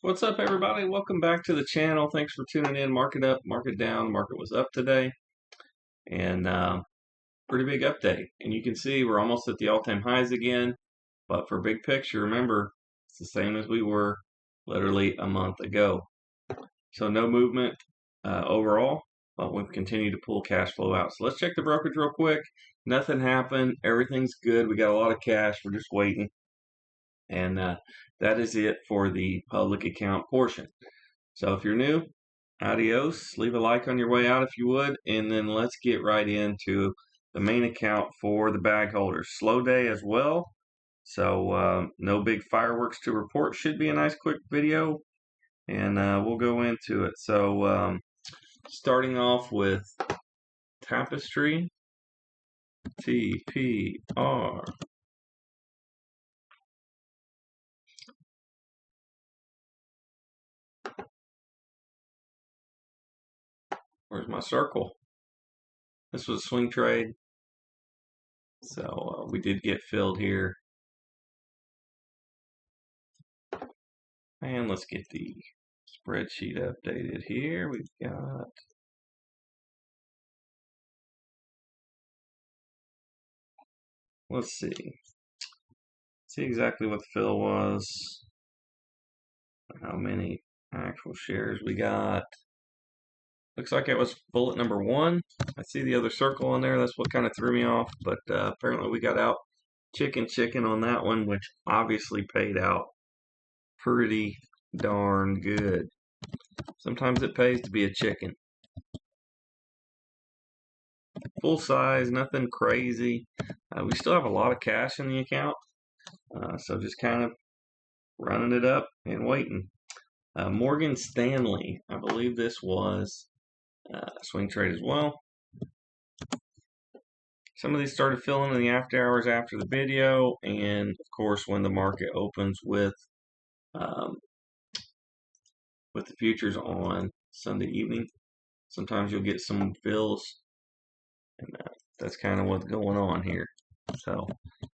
What's up, everybody? Welcome back to the channel. Thanks for tuning in. Market up, market down. Market was up today, and pretty big update. And you can see we're almost at the all-time highs again. But for big picture, remember, it's the same as we were literally a month ago. So no movement overall, but we've continued to pull cash flow out. So let's check the brokerage real quick. Nothing happened. Everything's good. We got a lot of cash. We're just waiting. And that is it for the public account portion. So if you're new, adios. Leave a like on your way out if you would. And then let's get right into the main account for the bag holders. Slow day as well. So no big fireworks to report. Should be a nice quick video. And we'll go into it. So starting off with Tapestry. TPR. Where's my circle? This was a swing trade. So we did get filled here. And let's get the spreadsheet updated here. We've got let's see exactly what the fill was, how many actual shares we got. Looks like it was bullet number 1. I see the other circle on there. That's what kind of threw me off, but apparently we got out chicken on that one, which obviously paid out pretty darn good. Sometimes it pays to be a chicken. Full size, nothing crazy. We still have a lot of cash in the account, so just kind of running it up and waiting. Morgan Stanley, I believe this was a swing trade as well. Some of these started filling in the after hours after the video, and of course when the market opens with the futures on Sunday evening, sometimes you'll get some fills, and that's kind of what's going on here. So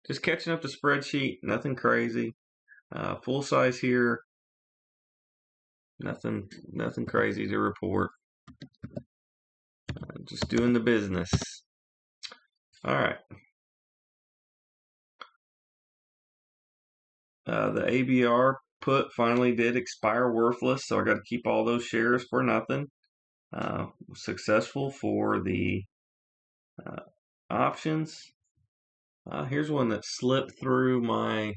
just catching up the spreadsheet, nothing crazy. Full size here, nothing crazy to report. Just doing the business. All right. The ABR put finally did expire worthless, so I got to keep all those shares for nothing. Successful for the options. Here's one that slipped through my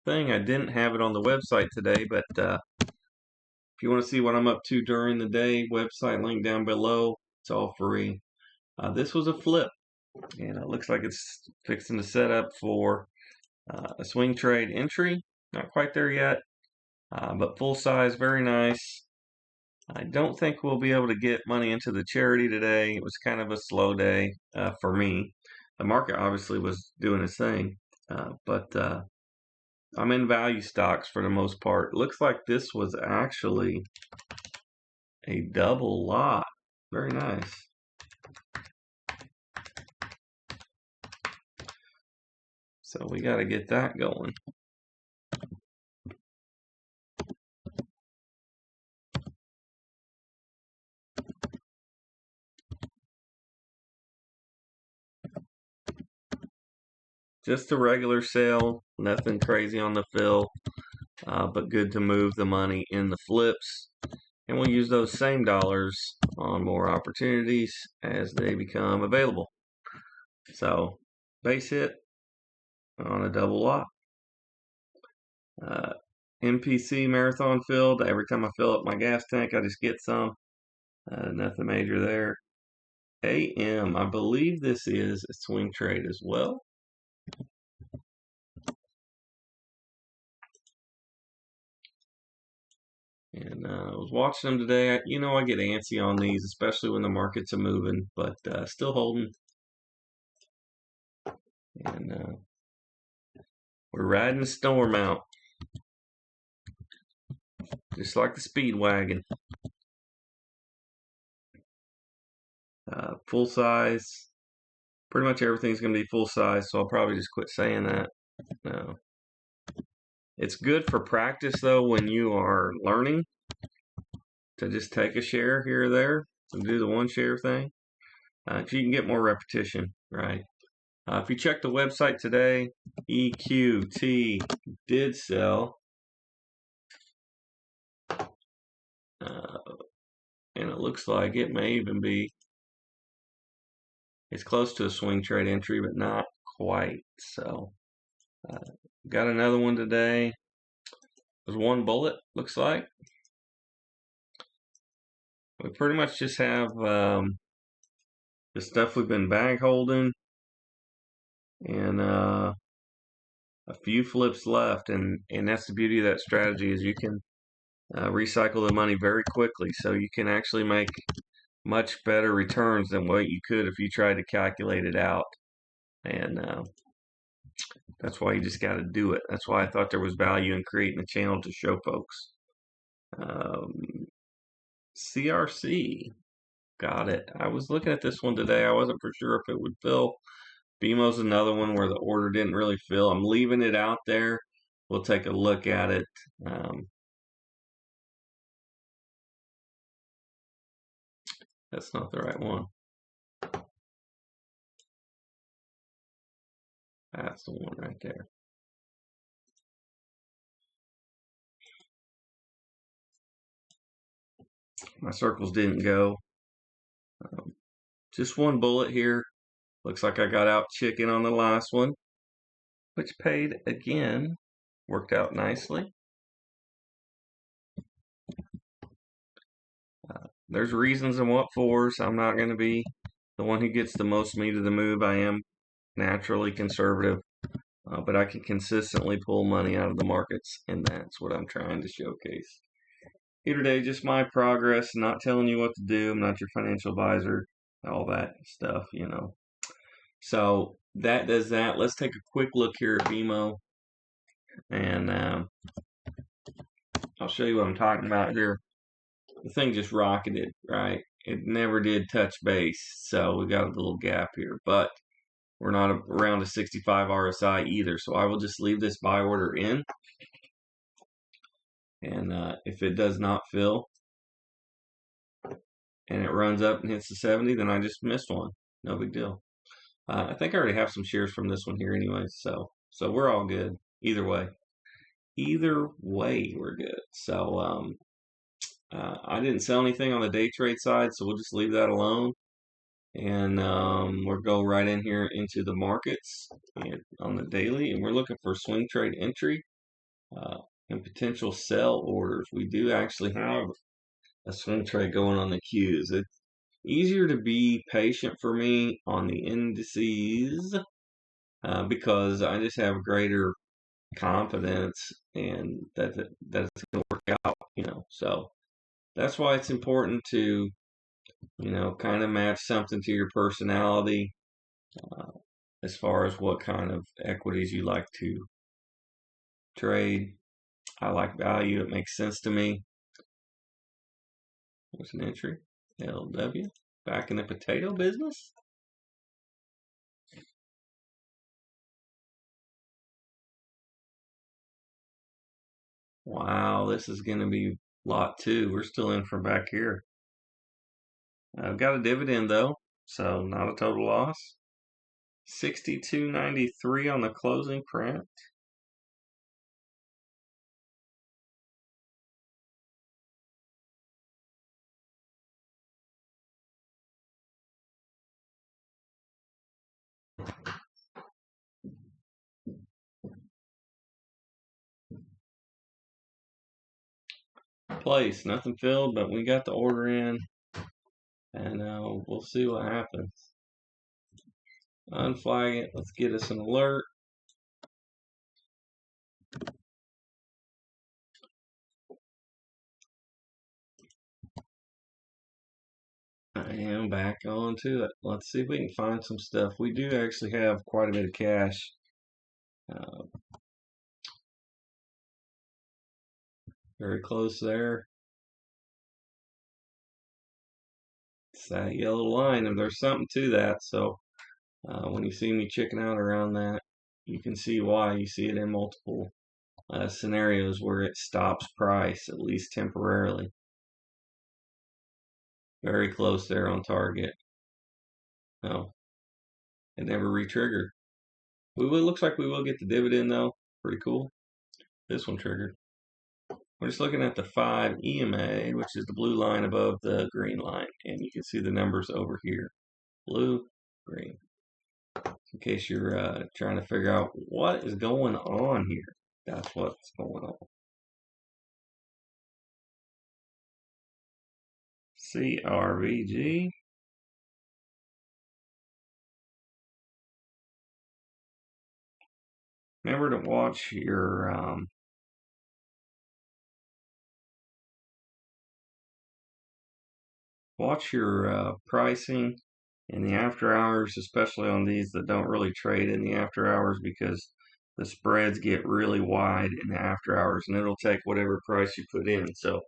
thing. I didn't have it on the website today, but if you want to see what I'm up to during the day, website link down below. It's all free. This was a flip, and it looks like it's fixing to set up for a swing trade entry. Not quite there yet, but full size, very nice. I don't think we'll be able to get money into the charity today. It was kind of a slow day for me. The market obviously was doing its thing, but I'm in value stocks for the most part. Looks like this was actually a double lot. Very nice. So we got to get that going. Just a regular sale, nothing crazy on the fill, but good to move the money in the flips. And we'll use those same dollars on more opportunities as they become available. So, base hit on a double lot. MPC marathon filled. Every time I fill up my gas tank, I just get some. Nothing major there. AM, I believe this is a swing trade as well. And I was watching them today. I get antsy on these, especially when the markets are moving, but still holding. And we're riding the storm out, just like the Speedwagon. Full size. Pretty much everything's going to be full size, so I'll probably just quit saying that. No. It's good for practice though when you are learning to just take a share here or there and do the one share thing. If you can get more repetition, right? If you check the website today, EQT did sell, and it looks like it may even be, it's close to a swing trade entry, but not quite. So, got another one today. There's one bullet, looks like. We pretty much just have the stuff we've been bag holding and a few flips left, and that's the beauty of that strategy is you can recycle the money very quickly, so you can actually make much better returns than what you could if you tried to calculate it out. And that's why you just got to do it. That's why I thought there was value in creating a channel to show folks. CRC, got it. I was looking at this one today. I wasn't for sure if it would fill. BMO's another one where the order didn't really fill. I'm leaving it out there. We'll take a look at it. That's not the right one. That's the one right there. My circles didn't go. Just one bullet here. Looks like I got out chicken on the last one, which paid again. Worked out nicely. There's reasons and what fors. I'm not going to be the one who gets the most meat of the move. I am naturally conservative, but I can consistently pull money out of the markets, and that's what I'm trying to showcase. Here today, just my progress, not telling you what to do. I'm not your financial advisor, all that stuff, you know. So that does that. Let's take a quick look here at BMO, and I'll show you what I'm talking about here. The thing just rocketed, right? It never did touch base, so we got a little gap here, but we're not around a 65 RSI either, so I will just leave this buy order in, and if it does not fill and it runs up and hits the 70, then I just missed one. No big deal. I think I already have some shares from this one here anyway, so we're all good either way. Either way, we're good. So I didn't sell anything on the day trade side, so we'll just leave that alone. And we'll go right in here into the markets and on the daily, and we're looking for swing trade entry and potential sell orders. We do actually have a swing trade going on the Qs. It's easier to be patient for me on the indices because I just have greater confidence and that it's going to work out, you know. So that's why it's important to, you know, kind of match something to your personality as far as what kind of equities you like to trade. I like value. It makes sense to me. There's an entry. LW. Back in the potato business. Wow, this is going to be lot 2. We're still in from back here. I've got a dividend though, so not a total loss. 62.93 on the closing print. Place, nothing filled, but we got the order in, and we'll see what happens. Unflag it. Let's get us an alert. I am back onto it. Let's see if we can find some stuff. We do actually have quite a bit of cash. Very close there. It's that yellow line, and there's something to that. So when you see me checking out around that, you can see why. You see it in multiple scenarios where it stops price, at least temporarily. Very close there on target. No, it never re-triggered. It looks like we will get the dividend though. Pretty cool. This one triggered. We're just looking at the 5 EMA, which is the blue line above the green line, and you can see the numbers over here. Blue, green. In case you're trying to figure out what is going on here, that's what's going on. CRVG. Remember to watch your pricing in the after hours, especially on these that don't really trade in the after hours, because the spreads get really wide in the after hours, and it'll take whatever price you put in. So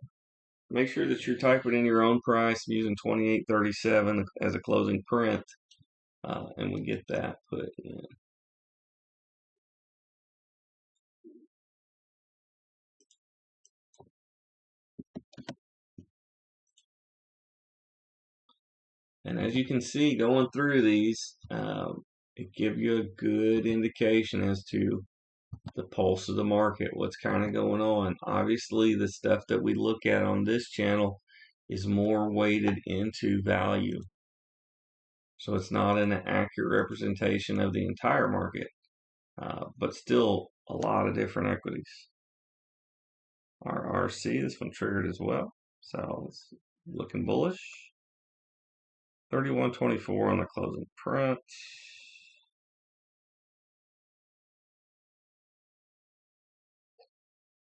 make sure that you're typing in your own price using 28.37 as a closing print, and we get that put in. And as you can see, going through these, it gives you a good indication as to the pulse of the market, what's kind of going on. Obviously, the stuff that we look at on this channel is more weighted into value. So it's not an accurate representation of the entire market, but still a lot of different equities. Our RRC, this one triggered as well. So it's looking bullish. 31.24 on the closing print.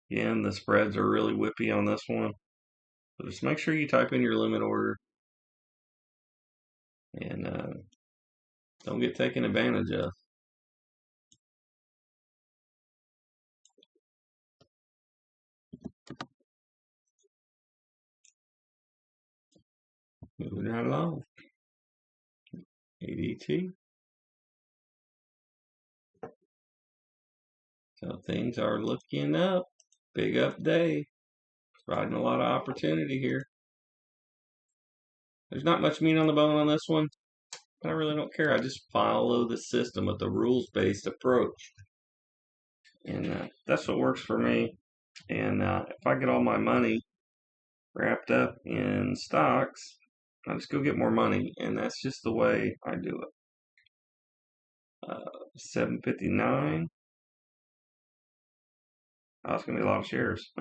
Again, the spreads are really whippy on this one. So just make sure you type in your limit order and don't get taken advantage of. Moving right along. ADT. So things are looking up. Big up day. Providing a lot of opportunity here. There's not much meat on the bone on this one. I really don't care. I just follow the system with the rules-based approach. And that's what works for me. And if I get all my money wrapped up in stocks, I just go get more money. And that's just the way I do it. 759. Oh, it's going to be a lot of shares.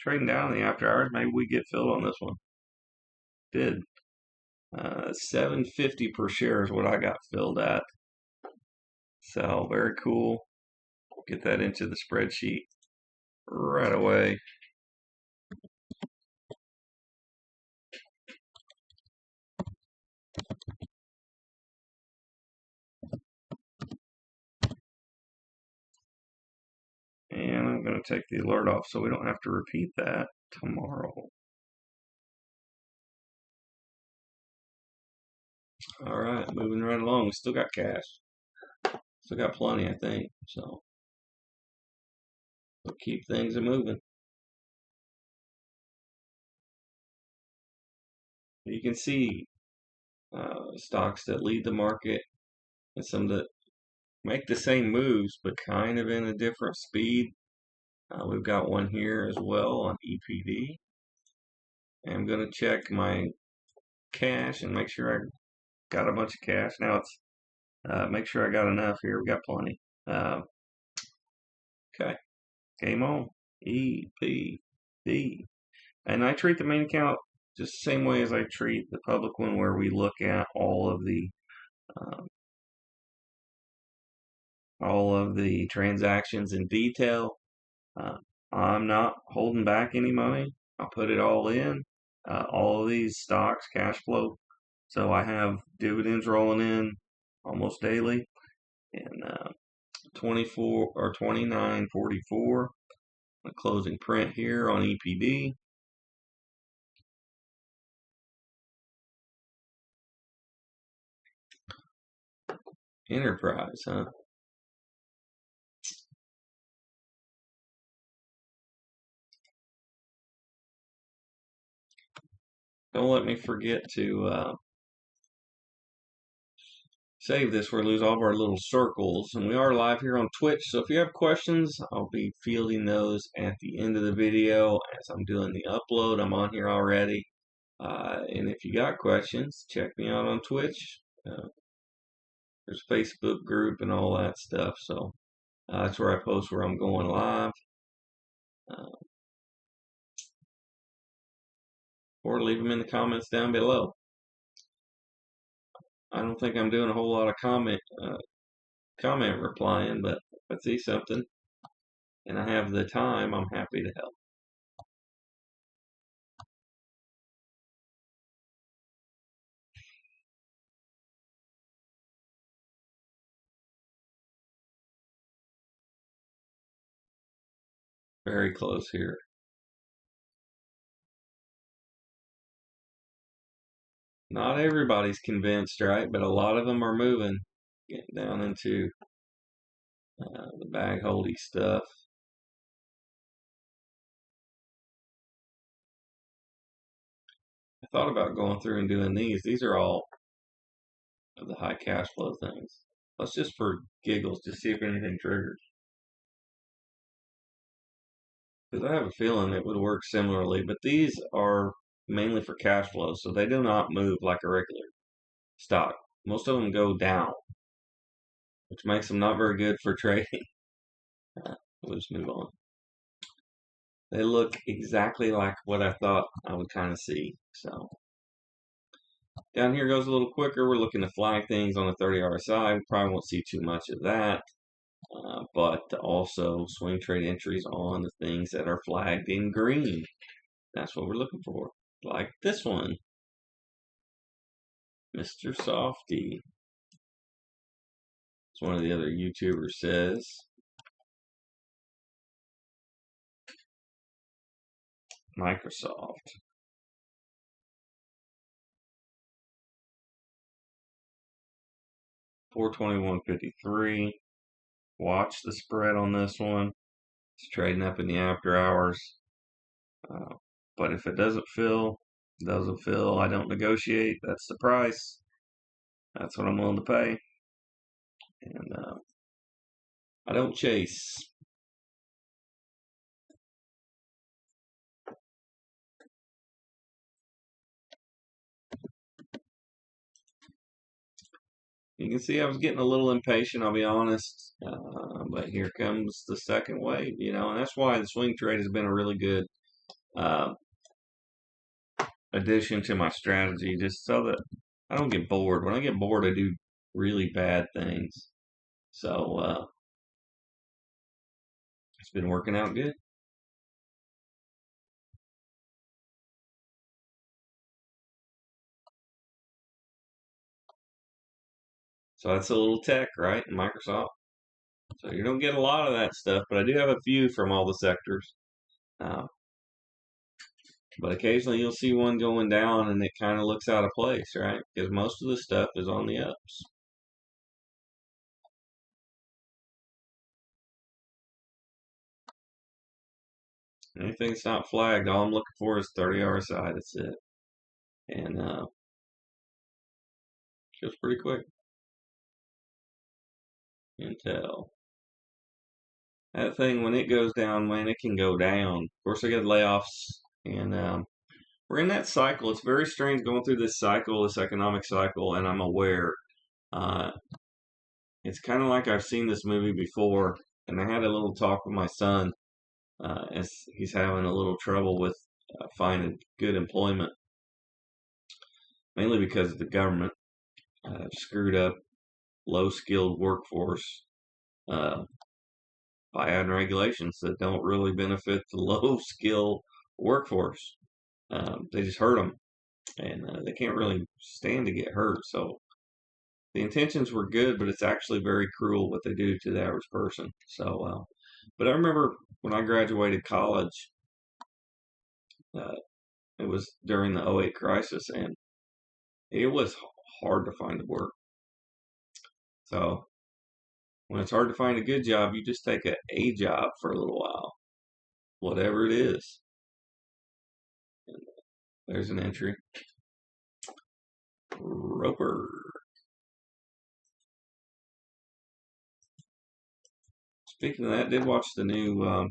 Trading down in the after hours, maybe we get filled on this one. Did. 750 per share is what I got filled at. So very cool. Get that into the spreadsheet right away. And I'm going to take the alert off so we don't have to repeat that tomorrow. All right, moving right along. We still got cash. Still got plenty, I think. So we'll keep things moving. You can see stocks that lead the market and some that make the same moves but kind of in a different speed. We've got one here as well on EPD. And I'm going to check my cash and make sure I got a bunch of cash. Now it's make sure I got enough here. We got plenty. Okay, game on. EPD. And I treat the main account just the same way as I treat the public one, where we look at all of the transactions in detail. I'm not holding back any money. I'll put it all in. All of these stocks, cash flow. So I have dividends rolling in almost daily, and 24 or 29.44. a closing print here on EPD. Enterprise, huh? Don't let me forget to save this. We're lose all of our little circles, and we are live here on Twitch. So if you have questions, I'll be fielding those at the end of the video as I'm doing the upload. I'm on here already, and if you got questions, check me out on Twitch. There's a Facebook group and all that stuff. So that's where I post where I'm going live. Or leave them in the comments down below. I don't think I'm doing a whole lot of comment replying, but if I see something and I have the time, I'm happy to help. Very close here. Not everybody's convinced, right? But a lot of them are moving, getting down into the bag holdy stuff. I thought about going through and doing these. These are all of the high cash flow things. Let's just for giggles, just see if anything triggers. Because I have a feeling it would work similarly, but these are mainly for cash flow, so they do not move like a regular stock. Most of them go down, which makes them not very good for trading. We'll just move on. They look exactly like what I thought I would kind of see. So down here goes a little quicker. We're looking to flag things on the 30 RSI. We probably won't see too much of that. But also swing trade entries on the things that are flagged in green. That's what we're looking for. Like this one. Mr. Softy. As one of the other YouTubers says. Microsoft. $421.53. Watch the spread on this one. It's trading up in the after hours. But if it doesn't fill, I don't negotiate. That's the price. That's what I'm willing to pay. And I don't chase. You can see I was getting a little impatient, I'll be honest. But here comes the second wave, and that's why the swing trade has been a really good addition to my strategy, just so that I don't get bored. When I get bored, I do really bad things. So it's been working out good. So that's a little tech, right? Microsoft. So you don't get a lot of that stuff, but I do have a few from all the sectors. But occasionally you'll see one going down and it kind of looks out of place, right? Because most of the stuff is on the ups. Anything that's not flagged, all I'm looking for is 30 RSI. That's it. And goes pretty quick. Intel. That thing, when it goes down, man, it can go down. Of course, I get layoffs, and we're in that cycle. It's very strange going through this cycle, this economic cycle, and I'm aware. It's kind of like I've seen this movie before, and I had a little talk with my son as he's having a little trouble with finding good employment, mainly because the government screwed up low-skilled workforce by adding regulations that don't really benefit the low-skill workforce. They just hurt them, and they can't really stand to get hurt. So the intentions were good, but it's actually very cruel what they do to the average person. So, but I remember when I graduated college, uh, it was during the '08 crisis, and it was hard to find work. So when it's hard to find a good job, you just take a job for a little while, whatever it is. And there's an entry. Roper. Speaking of that, did watch the new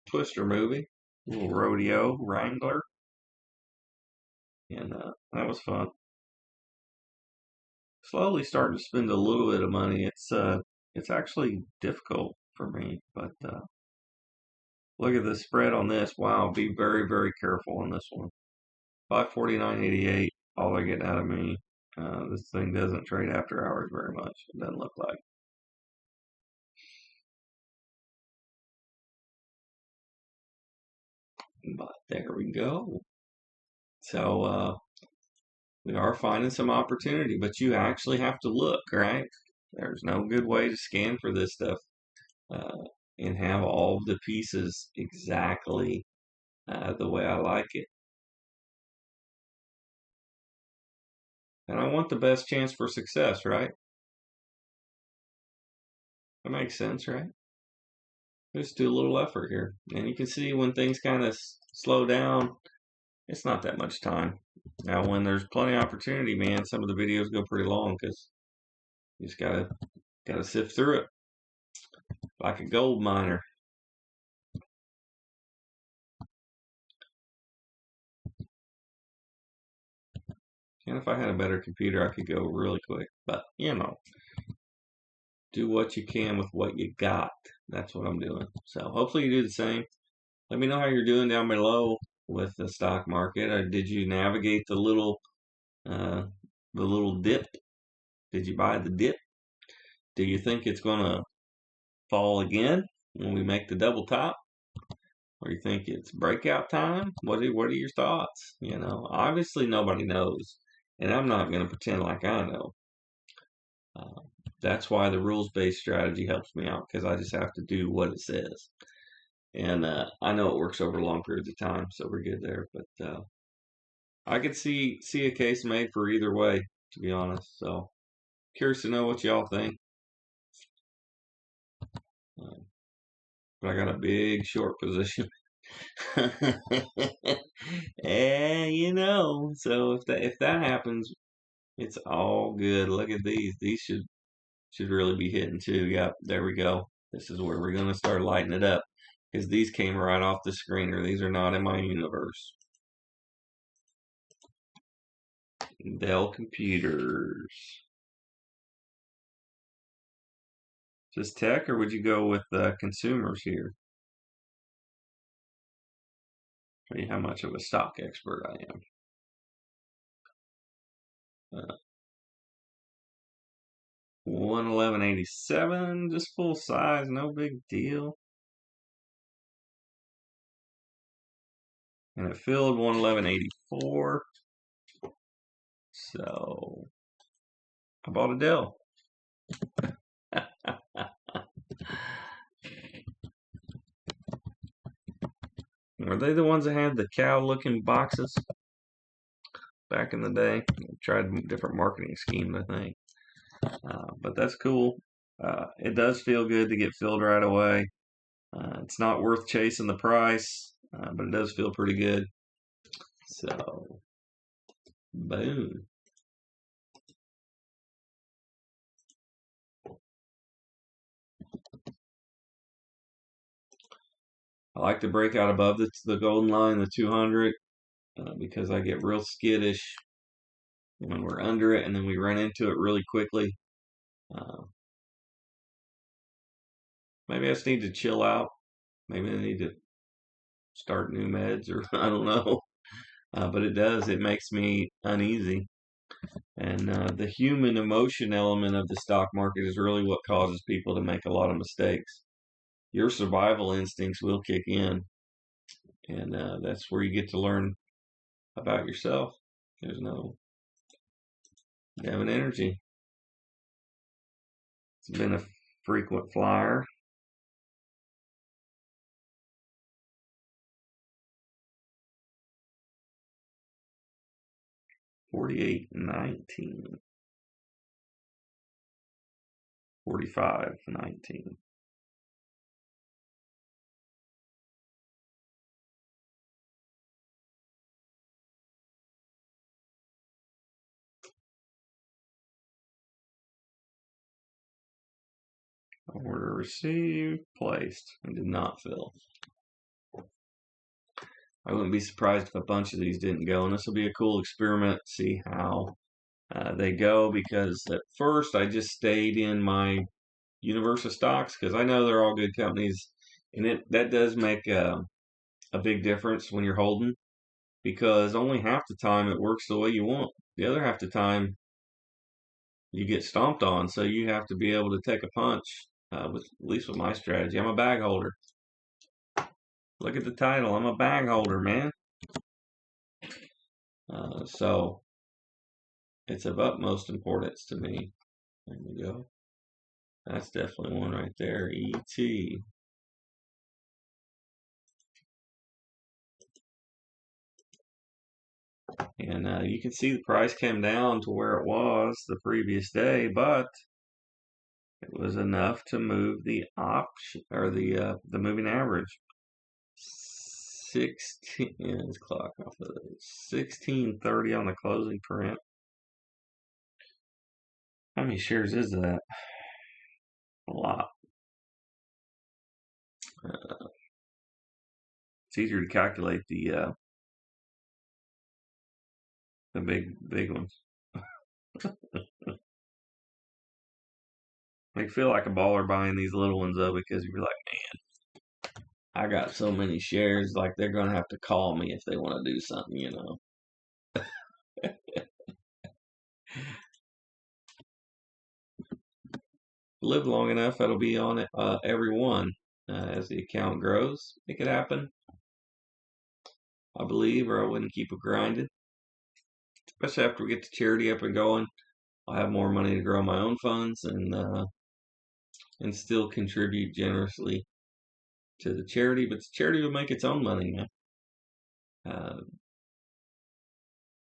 Twister movie, little rodeo wrangler, and that was fun. Slowly starting to spend a little bit of money. It's actually difficult for me, but look at the spread on this. Wow, be very very careful on this one. 549.88. All they're getting out of me. This thing doesn't trade after hours very much. It doesn't look like. But there we go. So we are finding some opportunity, but you actually have to look, right? There's no good way to scan for this stuff uh, and have all the pieces exactly the way I like it. And I want the best chance for success, right? That makes sense, right? Just do a little effort here. And you can see when things kind of slow down, it's not that much time. Now, when there's plenty of opportunity, man, some of the videos go pretty long because you just gotta sift through it like a gold miner. And if I had a better computer, I could go really quick. But do what you can with what you got. That's what I'm doing. So hopefully you do the same. Let me know how you're doing down below with the stock market. Or did you navigate uh, the little dip? Did you buy the dip? Do you think it's gonna fall again when we make the double top? Or you think it's breakout time? What are your thoughts? Obviously nobody knows, and I'm not gonna pretend like I know. Uh, that's why the rules-based strategy helps me out because I just have to do what it says. And I know it works over long periods of time, so we're good there. But I could see a case made for either way, to be honest. So curious to know what y'all think. Uh, but I got a big short position. So if that happens, it's all good. Look at these. These should really be hitting too. Yep, there we go. This is where we're gonna start lighting it up because these came right off the screener. These are not in my universe. Dell computers. Just tech, or would you go with consumers here? Tell you how much of a stock expert I am. 111.87, just full size, no big deal. And it filled 111.84. So I bought a Dell. Were they the ones that had the cow-looking boxes back in the day? Tried different marketing schemes, I think. But that's cool. It does feel good to get filled right away. It's not worth chasing the price, but it does feel pretty good. So, boom. I like to break out above the golden line, the 200, because I get real skittish when we're under it and then we run into it really quickly. Uh, maybe I just need to chill out. Maybe I need to start new meds, or I don't know. But it does. It makes me uneasy. And the human emotion element of the stock market is really what causes people to make a lot of mistakes. Your survival instincts will kick in, and that's where you get to learn about yourself. There's no Devon Energy. It's been a frequent flyer. 48.19. 45.19. Order received, placed, and did not fill. I wouldn't be surprised if a bunch of these didn't go, and this will be a cool experiment to see how they go, because at first I just stayed in my universe of stocks because I know they're all good companies, and that does make a big difference when you're holding, because only half the time it works the way you want. The other half the time you get stomped on, so you have to be able to take a punch, with at least with my strategy. I'm a bag holder. Look at the title. I'm a bag holder, man. So it's of utmost importance to me. There we go. That's definitely one right there. ET. And you can see the price came down to where it was the previous day, but it was enough to move the option, or the moving average. 16. Let's clock off of 1630 on the closing print. How many shares is that? A lot. It's easier to calculate the big ones. I feel like a baller buying these little ones though, because you're like, man, I got so many shares, like they're gonna have to call me if they want to do something, you know. Live long enough, that'll be on it, every one. As the account grows, it could happen, I believe, or I wouldn't keep it grinding. Especially after we get the charity up and going, I'll have more money to grow my own funds and still contribute generously to the charity. But the charity will make its own money, man.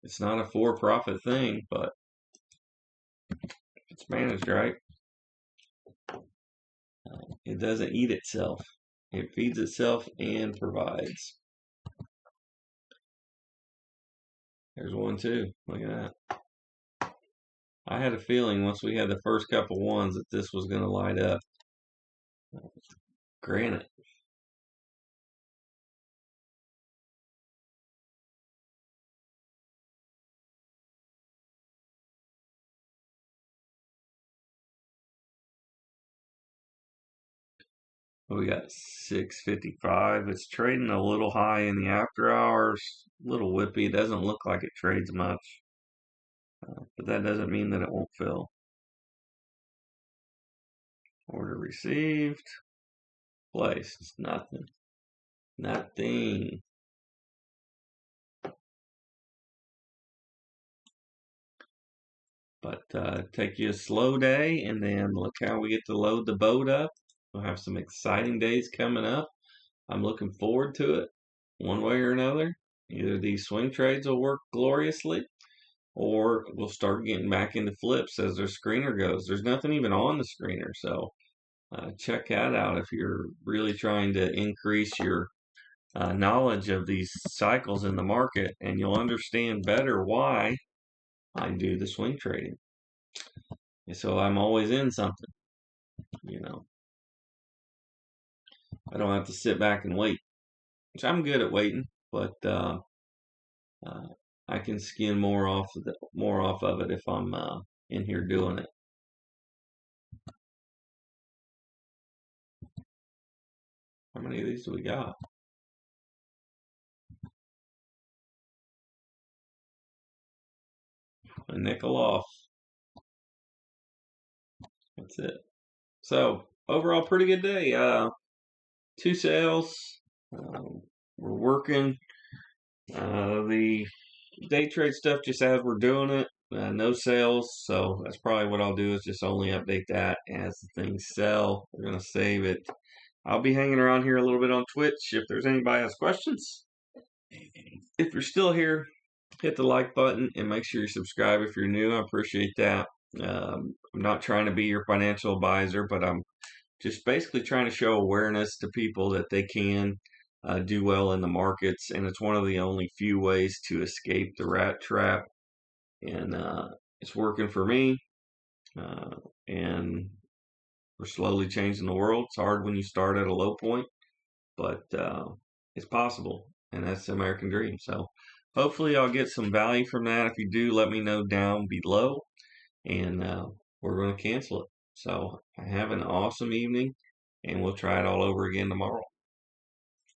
It's not a for-profit thing, but if it's managed right, it doesn't eat itself. It feeds itself and provides. There's one too. Look at that. I had a feeling once we had the first couple ones that this was going to light up. Granite. We got 655. It's trading a little high in the after hours. A little whippy. It doesn't look like it trades much. But that doesn't mean that it won't fill. Order received. Placed. Nothing. Nothing. But take you a slow day, and then look how we get to load the boat up. We'll have some exciting days coming up. I'm looking forward to it, one way or another. Either these swing trades will work gloriously, or we'll start getting back into flips as their screener goes. There's nothing even on the screener, so check that out if you're really trying to increase your knowledge of these cycles in the market, and you'll understand better why I do the swing trading. And so I'm always in something, you know. I don't have to sit back and wait, which I'm good at waiting, but I can skin more off of it if I'm in here doing it. How many of these do we got? A nickel off. That's it. So overall, pretty good day. 2 sales. We're working the day trade stuff just as we're doing it. No sales, so that's probably what I'll do, is just only update that as the things sell. We're gonna save it. I'll be hanging around here a little bit on Twitch if there's anybody has questions. If you're still here, hit the like button and make sure you subscribe if you're new. I appreciate that. I'm not trying to be your financial advisor, but I'm just basically trying to show awareness to people that they can do well in the markets, and it's one of the only few ways to escape the rat trap. And it's working for me, uh, and we're slowly changing the world. It's hard when you start at a low point, but it's possible, and that's the American dream. So hopefully, I'll get some value from that. If you do, let me know down below, and we're going to cancel it. So have an awesome evening, and we'll try it all over again tomorrow.